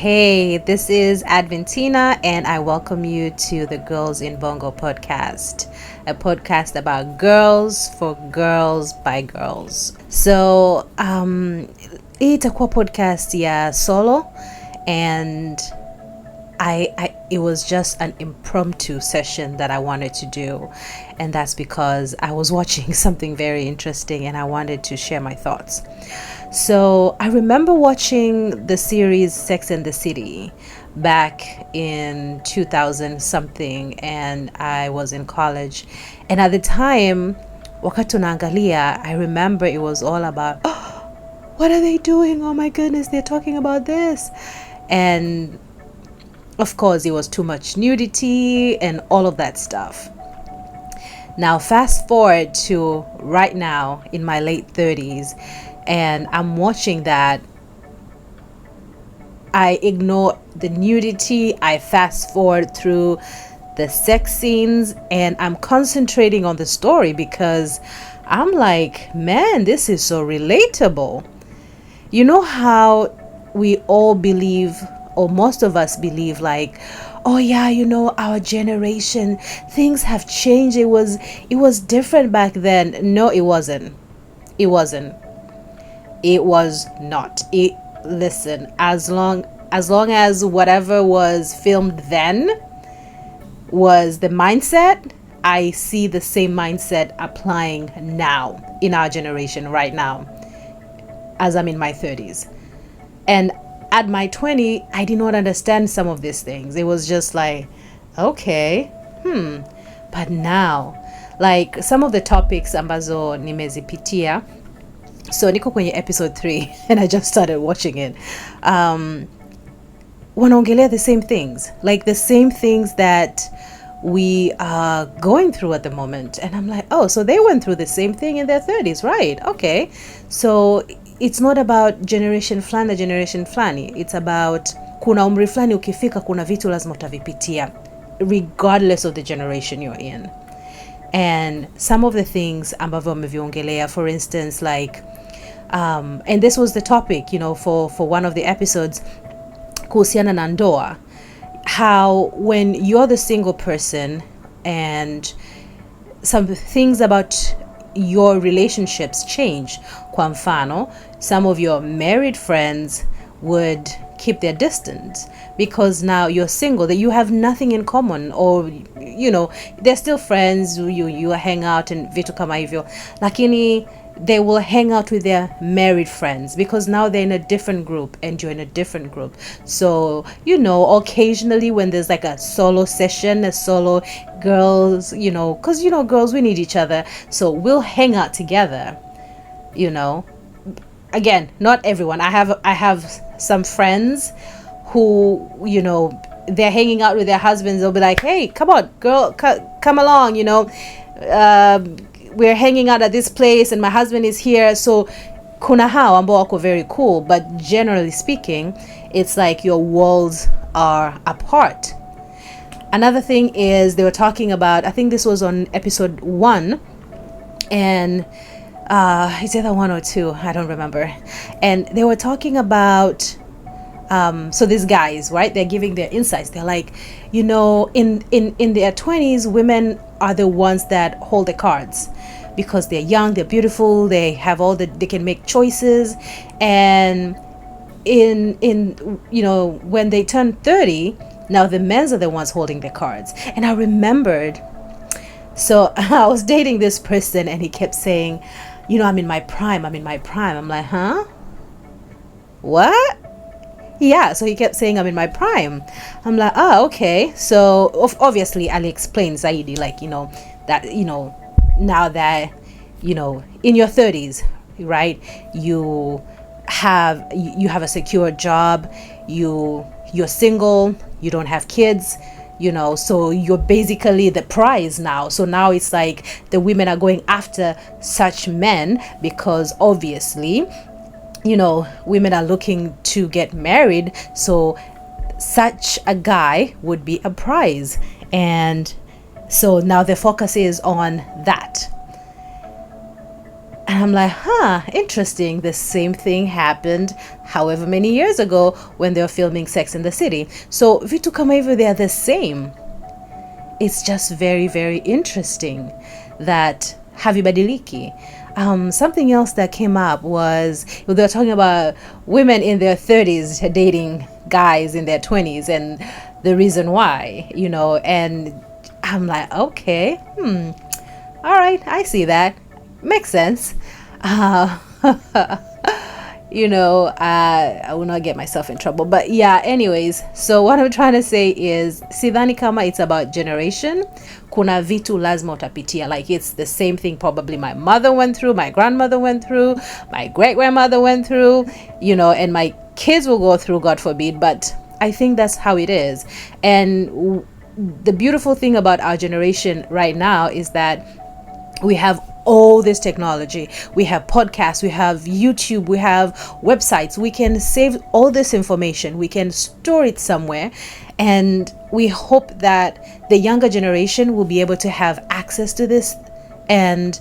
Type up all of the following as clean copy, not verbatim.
Hey, this is Adventina, and I welcome you to the Girls in Bongo podcast, a podcast about girls for girls by girls. So, hii itakuwa podcast ya solo, and it was just an impromptu session that I wanted to do, and that's because I was watching something very interesting and I wanted to share my thoughts. So I remember watching the series Sex and the City back in 2000 something, and I was in college, and at the time wakati unaangalia, I remember it was all about, oh, what are they doing? Oh my goodness, they're talking about this. And of course, it was too much nudity and all of that stuff. Now, fast forward to right now in my late 30s, and I'm watching that. I ignore the nudity, I fast forward through the sex scenes, and I'm concentrating on the story because I'm like, man, this is so relatable. You know how we all believe, or most of us believe, like, oh yeah, our generation, things have changed. It was different back then. No, it wasn't. It was not. Listen, as long as whatever was filmed then was the mindset, I see the same mindset applying now in our generation right now, as I'm in my 30s. And at my 20, I did not understand some of these things. It was just like, okay, but now, like some of the topics ambazo nimezipitia, so niko kwenye episode 3 and I just started watching it, wanaongelea the same things, like the same things that we are going through at the moment. And I'm like, oh, so they went through the same thing in their 30s, right? Okay, so it's not about generation flani, it's about kuna umri flani ukifika, kuna vitu lazima utavipitia regardless of the generation you're in. And some of the things ambavyo wameviongelea, for instance, like and this was the topic, for one of the episodes, kuhusiana na ndoa, how when you're the single person and some things about your relationships change. Kwa mfano, some of your married friends would keep their distance because now you're single, that you have nothing in common, or they're still friends, you hang out and vitu kama hivyo, lakini they will hang out with their married friends because now they're in a different group and you're in a different group. So occasionally when there's like a solo session, a solo girls, because girls, we need each other, so we'll hang out together. Again, not everyone. I have some friends who, they're hanging out with their husbands. They'll be like, hey, come on, girl, come along, we're hanging out at this place and my husband is here. So kuna hao ambao wako very cool, but generally speaking, it's like your worlds are apart. Another thing is, they were talking about, I think this was on episode 1, and it's either 1 or 2, I don't remember. And they were talking about, so these guys, right, they're giving their insights. They're like, in their 20s, women are the ones that hold the cards because they're young, they're beautiful, they have they can make choices. And in when they turn 30, now the men's are the ones holding the cards. And I remembered, so I was dating this person and he kept saying, I'm in my prime. I'm like, huh? What? Yeah, so he kept saying I'm in my prime. I'm like, oh, okay. So obviously Ali explains zaidi, like, that, now that, in your 30s, right, you have a secure job, you're single, you don't have kids, so you're basically the prize now. So now it's like the women are going after such men because obviously, women are looking to get married, so such a guy would be a prize. And so now the focus is on that. And I'm like, interesting. The same thing happened however many years ago when they were filming Sex in the City. So vitu kama hivyo, they are the same. It's just very, very interesting that havibadiliki. Something else that came up was they were talking about women in their 30s dating guys in their 20s and the reason why, and I'm like, okay, all right, I see that. Makes sense. I will not get myself in trouble. But yeah, anyways, so what I'm trying to say is, sidhani kama it's about generation. Kuna vitu lazima utapitia. Like, it's the same thing probably my mother went through, my grandmother went through, my great-grandmother went through, and my kids will go through, God forbid. But I think that's how it is. And the beautiful thing about our generation right now is that we have all this technology. We have podcasts, we have YouTube, we have websites. We can save all this information. We can store it somewhere. And we hope that the younger generation will be able to have access to this and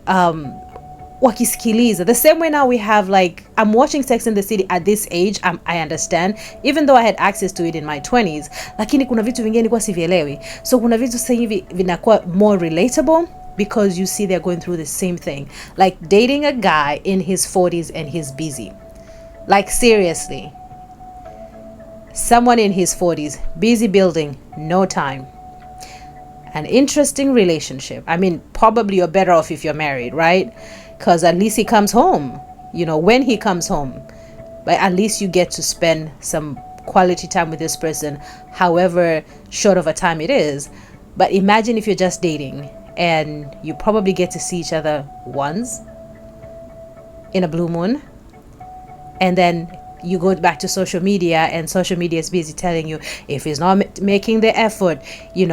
wakisikiliza. The same way now we have, like, I'm watching Sex in the City at this age. I understand, even though I had access to it in my 20s, lakini kuna vitu vingine kwa sivielewi. So kuna vitu sasa hivi vinakuwa more relatable because you see they're going through the same thing, like dating a guy in his 40s and he's busy. Like, seriously, someone in his 40s busy building, no time. An interesting relationship. I mean, probably you're better off if you're married, right? Because at least he comes home, when he comes home. But at least you get to spend some quality time with this person, however short of a time it is. But imagine if you're just dating and you probably get to see each other once in a blue moon, and then you go back to social media and social media is busy telling you if he's not making the effort, he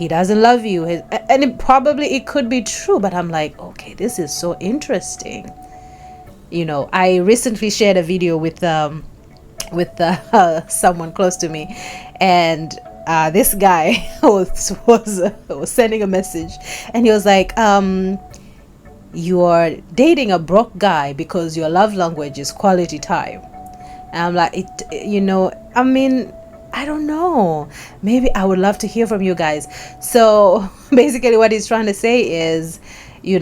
doesn't love you. And it could be true, but I'm like, okay, this is so interesting. I recently shared a video with someone close to me, and this guy was sending a message, and he was like, you're dating a broke guy because your love language is quality time. And I'm like, I don't know. Maybe I would love to hear from you guys. So basically what he's trying to say is, the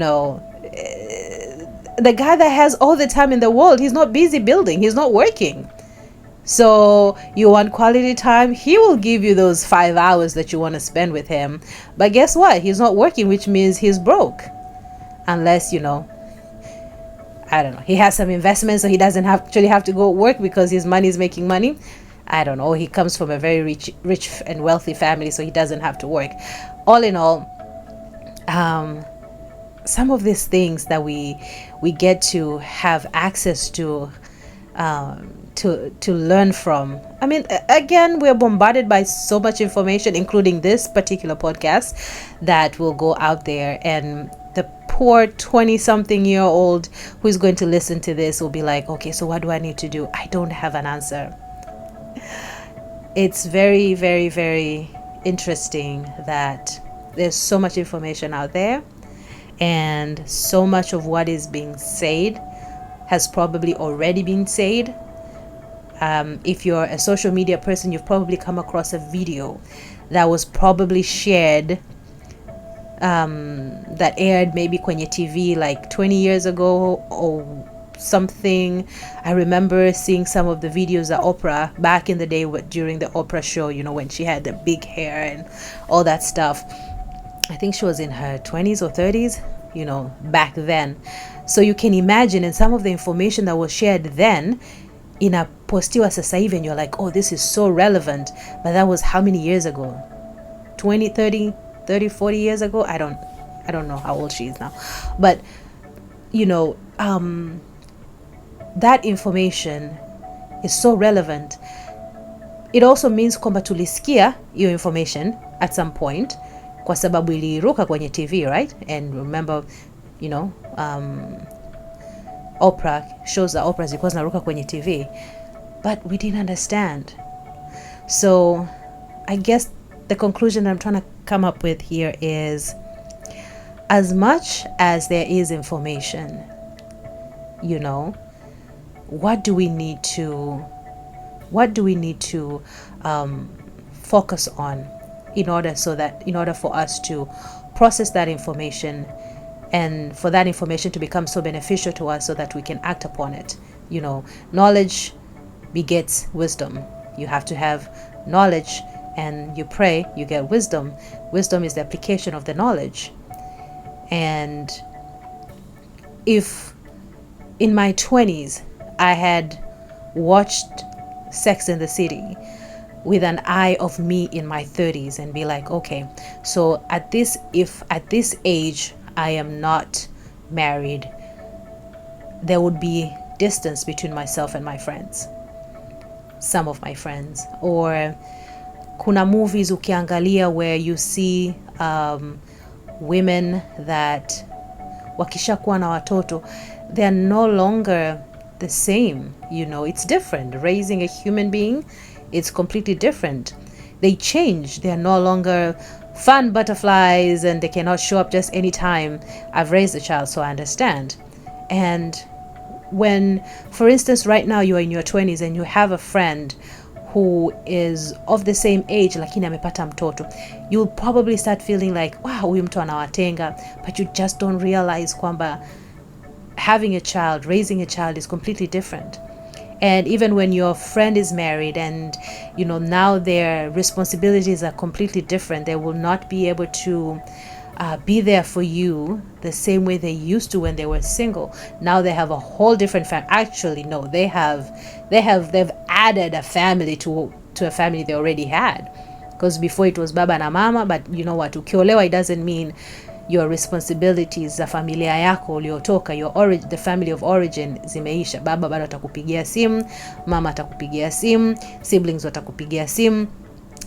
guy that has all the time in the world, he's not busy building, he's not working. So you want quality time, he will give you those 5 hours that you want to spend with him. But guess what? He's not working, which means he's broke. Unless, I don't know, he has some investments, so he doesn't actually have to go work because his money is making money. I don't know. He comes from a very rich and wealthy family, so he doesn't have to work. All in all, some of these things that we get to have access to learn from. I mean, again, we're bombarded by so much information, including this particular podcast that will go out there, and the poor 20-something-year-old who is going to listen to this will be like, okay, so what do I need to do? I don't have an answer. It's very, very, very interesting that there's so much information out there, and so much of what is being said has probably already been said. If you're a social media person, you've probably come across a video that was probably shared, that aired maybe kwenye TV like 20 years ago or something. I remember seeing some of the videos at Oprah back in the day during the Oprah show, when she had the big hair and all that stuff. I think she was in her 20s or 30s, back then. So you can imagine, and some of the information that was shared then inapostiwa sasa hivi, and you're like, oh, this is so relevant. But that was how many years ago? 20, 30, 40 years ago? I don't know how old she is now. But that information is so relevant. It also means kwamba tulisikia hiyo information at some point kwa sababu iliruka kwenye TV, right? And remember, Oprah, shows that Oprah zilikuwa zinaruka kwenye TV, but we didn't understand. So I guess the conclusion I'm trying to come up with here is, as much as there is information, what do we need to focus on in order for us to process that information, and for that information to become so beneficial to us so that we can act upon it. Knowledge begets wisdom. You have to have knowledge, and you pray, you get wisdom. Wisdom is the application of the knowledge. And if in my 20s I had watched Sex and the City with an eye of me in my 30s and be like, okay, so at this age I am not married, there would be distance between myself and my friends, some of my friends. Or kuna movies ukiangalia where you see women that wakishakuwa na watoto, they are no longer the same. It's different. Raising a human being, it's completely different. They change. They are no longer fun butterflies, and they cannot show up just any time. I've raised a child, so I understand. And when, for instance, right now you are in your 20s and you have a friend who is of the same age lakini amepata mtoto, you'll probably start feeling like, wow, huyu mtu anawatenga, but you just don't realize kwamba having a child, raising a child is completely different. And even when your friend is married and now their responsibilities are completely different, they will not be able to be there for you the same way they used to when they were single. Now they have a whole different family. Actually, no, they've added a family to a family they already had, because before it was baba na mama. But you know what, ukiolewa, it doesn't mean your responsibilities za familia yako uliotoka, the family of origin zimeisha. Baba bado atakupigia simu, mama atakupigia simu, siblings watakupigia simu,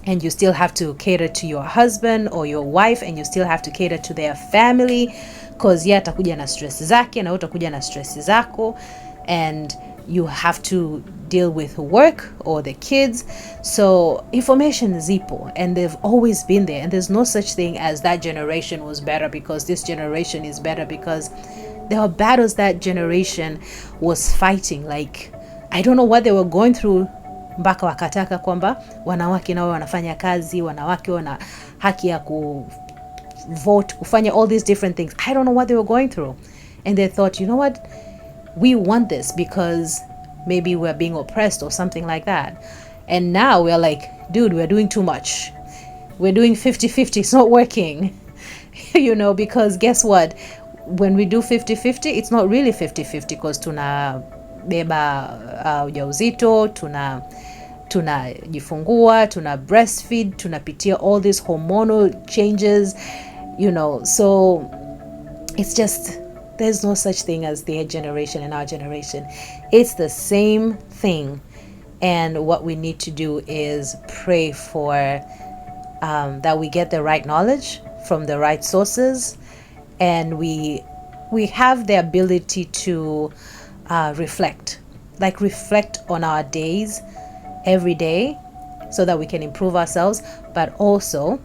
and you still have to cater to your husband or your wife, and you still have to cater to their family, because yeye atakuja na stress zake na utakuja na stress zako, and you have to deal with work or the kids. So information is zipo, and they've always been there, and there's no such thing as that generation was better because this generation is better, because there were battles that generation was fighting. Like, I don't know what they were going through mpaka wakataka kwamba wanawake nao wanafanya kazi, wanawake wana haki ya vote, kufanya all these different things. I don't know what they were going through, and they thought, you know what, we want this because maybe we're being oppressed or something like that. And now we're like, dude, we're doing too much. We're doing 50-50. It's not working. Because guess what? When we do 50-50, it's not really 50-50, because tuna beba ujauzito, tunajifungua, tuna breastfeed, tunapitia all these hormonal changes, so it's just, there's no such thing as their generation and our generation. It's the same thing. And what we need to do is pray for that we get the right knowledge from the right sources, and we have the ability to reflect on our days every day, so that we can improve ourselves, but also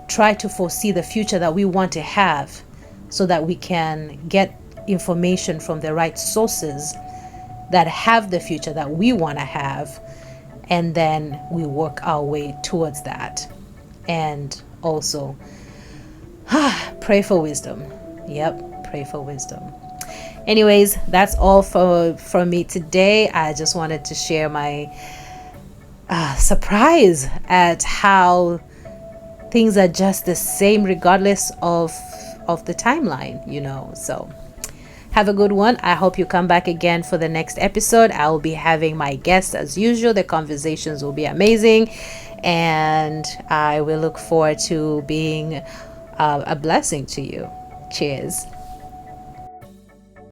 try to foresee the future that we want to have, so that we can get information from the right sources that have the future that we want to have, and then we work our way towards that. And also pray for wisdom. Yep, pray for wisdom. Anyways, that's all from me today. I just wanted to share my surprise at how things are just the same regardless of the timeline, so have a good one. I hope you come back again for the next episode. I will be having my guests as usual. The conversations will be amazing, and I will look forward to being a blessing to you. Cheers.